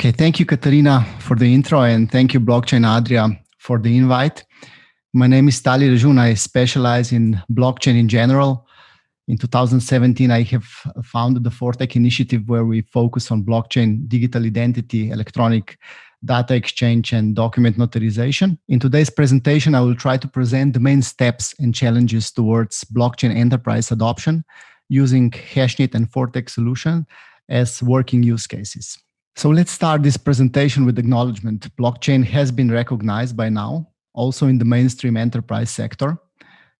Okay, thank you, Katarina, for the intro, and thank you, Blockchain Adria, for the invite. My name is Tali Rajun. I specialize in blockchain in general. In 2017, I have founded the ForTech initiative, where we focus on blockchain, digital identity, electronic data exchange, and document notarization. In today's presentation, I will try to present the main steps and challenges towards blockchain enterprise adoption using Hashnet and ForTech solution as working use cases. So let's start this presentation with acknowledgement. Blockchain has been recognized by now, also in the mainstream enterprise sector.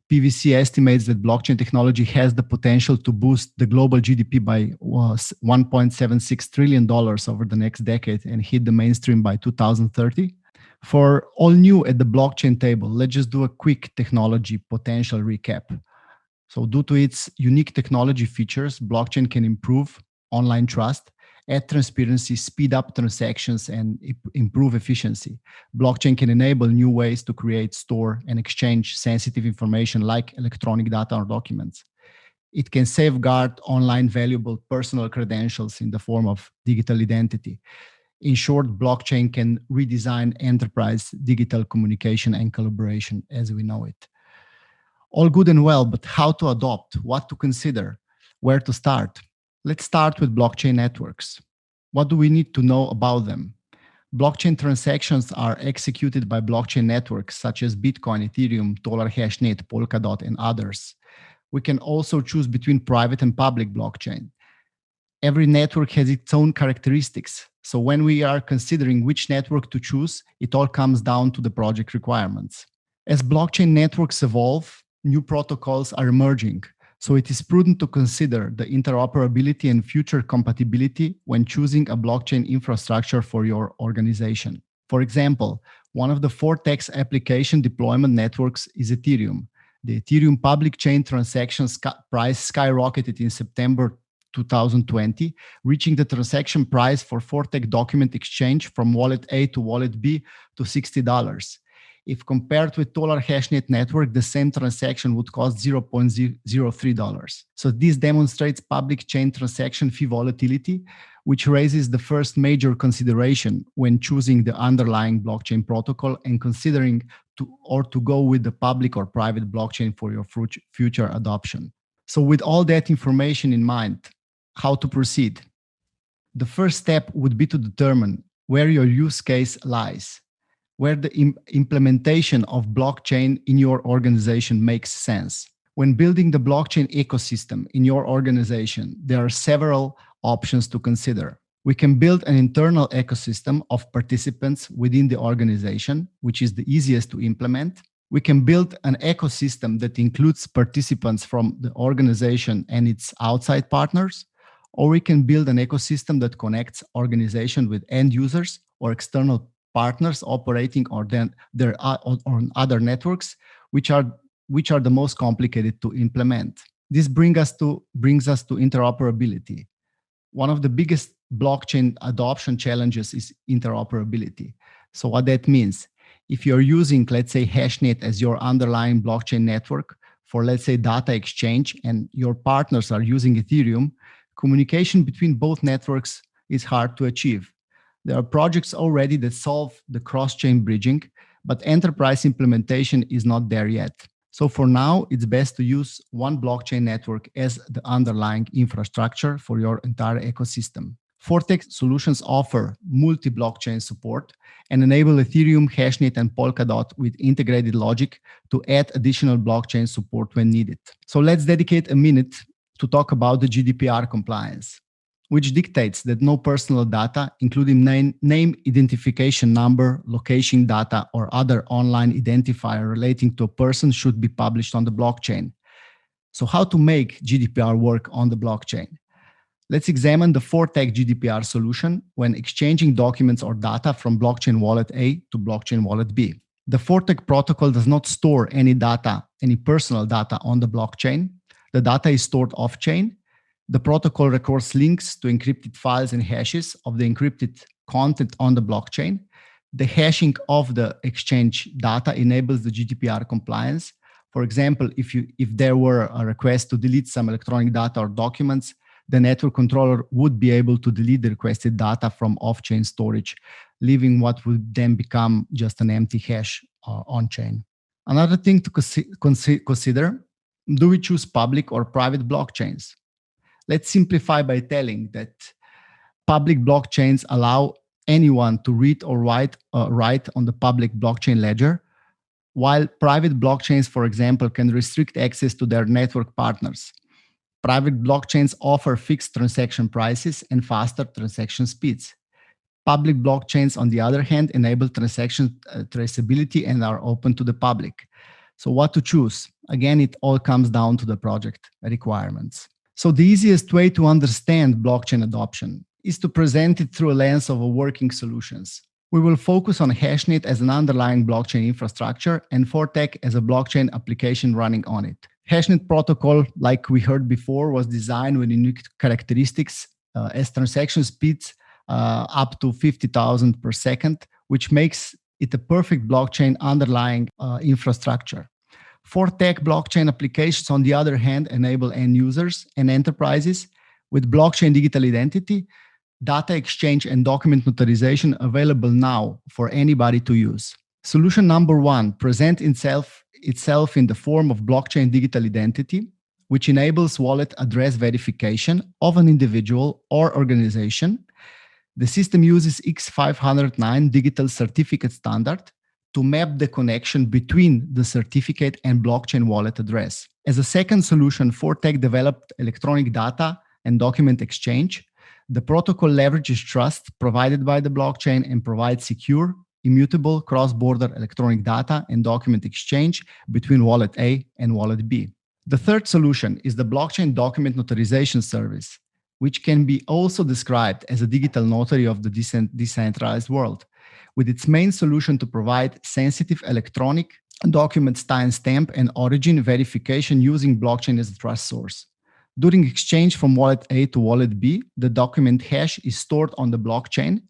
PwC estimates that blockchain technology has the potential to boost the global GDP by $1.76 trillion over the next decade and hit the mainstream by 2030. For all new at the blockchain table, let's just do a quick technology potential recap. So due to its unique technology features, blockchain can improve online trust, add transparency, speed up transactions, and improve efficiency. Blockchain can enable new ways to create, store, and exchange sensitive information like electronic data or documents. It can safeguard online valuable personal credentials in the form of digital identity. In short, blockchain can redesign enterprise digital communication and collaboration as we know it. All good and well, but how to adopt, what to consider, where to start? Let's start with blockchain networks. What do we need to know about them? Blockchain transactions are executed by blockchain networks such as Bitcoin, Ethereum, Dollar Hashnet, Polkadot, and others. We can also choose between private and public blockchain. Every network has its own characteristics. So when we are considering which network to choose, it all comes down to the project requirements. As blockchain networks evolve, new protocols are emerging. So it is prudent to consider the interoperability and future compatibility when choosing a blockchain infrastructure for your organization. For example, one of the ForTech's application deployment networks is Ethereum. The Ethereum public chain transactions price skyrocketed in September 2020, reaching the transaction price for ForTech document exchange from wallet A to wallet B to $60. If compared with Dollar Hashnet network, the same transaction would cost $0.03. So this demonstrates public chain transaction fee volatility, which raises the first major consideration when choosing the underlying blockchain protocol and considering to go with the public or private blockchain for your future adoption. So with all that information in mind, how to proceed? The first step would be to determine where your use case lies, where the implementation of blockchain in your organization makes sense. When building the blockchain ecosystem in your organization, there are several options to consider. We can build an internal ecosystem of participants within the organization, which is the easiest to implement. We can build an ecosystem that includes participants from the organization and its outside partners, or we can build an ecosystem that connects organization with end users or external partners operating on other networks, which are the most complicated to implement. This brings us to interoperability. One of the biggest blockchain adoption challenges is interoperability. So what that means, if you're using, let's say, Hashnet as your underlying blockchain network for, let's say, data exchange, and your partners are using Ethereum, communication between both networks is hard to achieve. There are projects already that solve the cross-chain bridging, but enterprise implementation is not there yet. So for now, it's best to use one blockchain network as the underlying infrastructure for your entire ecosystem. ForTech solutions offer multi-blockchain support and enable Ethereum, Hashnet, and Polkadot with integrated logic to add additional blockchain support when needed. So let's dedicate a minute to talk about the GDPR compliance, which dictates that no personal data, including name, identification number, location data, or other online identifier relating to a person should be published on the blockchain. So how to make GDPR work on the blockchain? Let's examine the ForTech GDPR solution when exchanging documents or data from blockchain wallet A to blockchain wallet B. The ForTech protocol does not store any data, any personal data on the blockchain. The data is stored off-chain. The protocol records links to encrypted files and hashes of the encrypted content on the blockchain. The hashing of the exchange data enables the GDPR compliance. For example, if there were a request to delete some electronic data or documents, the network controller would be able to delete the requested data from off-chain storage, leaving what would then become just an empty hash on-chain. Another thing to consider, do we choose public or private blockchains? Let's simplify by telling that public blockchains allow anyone to read or write on the public blockchain ledger, while private blockchains, for example, can restrict access to their network partners. Private blockchains offer fixed transaction prices and faster transaction speeds. Public blockchains, on the other hand, enable transaction traceability and are open to the public. So what to choose? Again, it all comes down to the project requirements. So the easiest way to understand blockchain adoption is to present it through a lens of working solutions. We will focus on Hashnet as an underlying blockchain infrastructure and Fortech as a blockchain application running on it. Hashnet protocol, like we heard before, was designed with unique characteristics as transaction speeds up to 50,000 per second, which makes it a perfect blockchain underlying infrastructure. Fortech blockchain applications, on the other hand, enable end users and enterprises with blockchain digital identity, data exchange, and document notarization available now for anybody to use. Solution number one presents itself in the form of blockchain digital identity, which enables wallet address verification of an individual or organization. The system uses X509 digital certificate standard to map the connection between the certificate and blockchain wallet address. As a second solution, Fortech developed electronic data and document exchange. The protocol leverages trust provided by the blockchain and provides secure, immutable cross-border electronic data and document exchange between wallet A and wallet B. The third solution is the blockchain document notarization service, which can be also described as a digital notary of the decentralized world, with its main solution to provide sensitive electronic documents timestamp and origin verification using blockchain as a trust source. During exchange from wallet A to wallet B, the document hash is stored on the blockchain.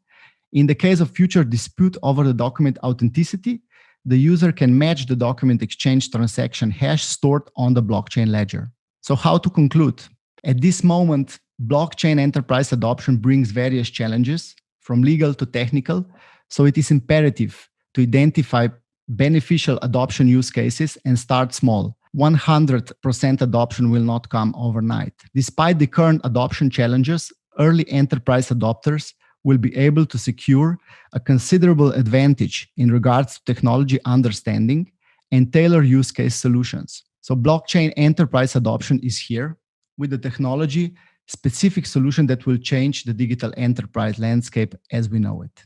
In the case of future dispute over the document authenticity, the user can match the document exchange transaction hash stored on the blockchain ledger. So how to conclude? At this moment, blockchain enterprise adoption brings various challenges, from legal to technical, so it is imperative to identify beneficial adoption use cases and start small. 100% adoption will not come overnight. Despite the current adoption challenges, early enterprise adopters will be able to secure a considerable advantage in regards to technology understanding and tailor use case solutions. So blockchain enterprise adoption is here with the technology specific solution that will change the digital enterprise landscape as we know it.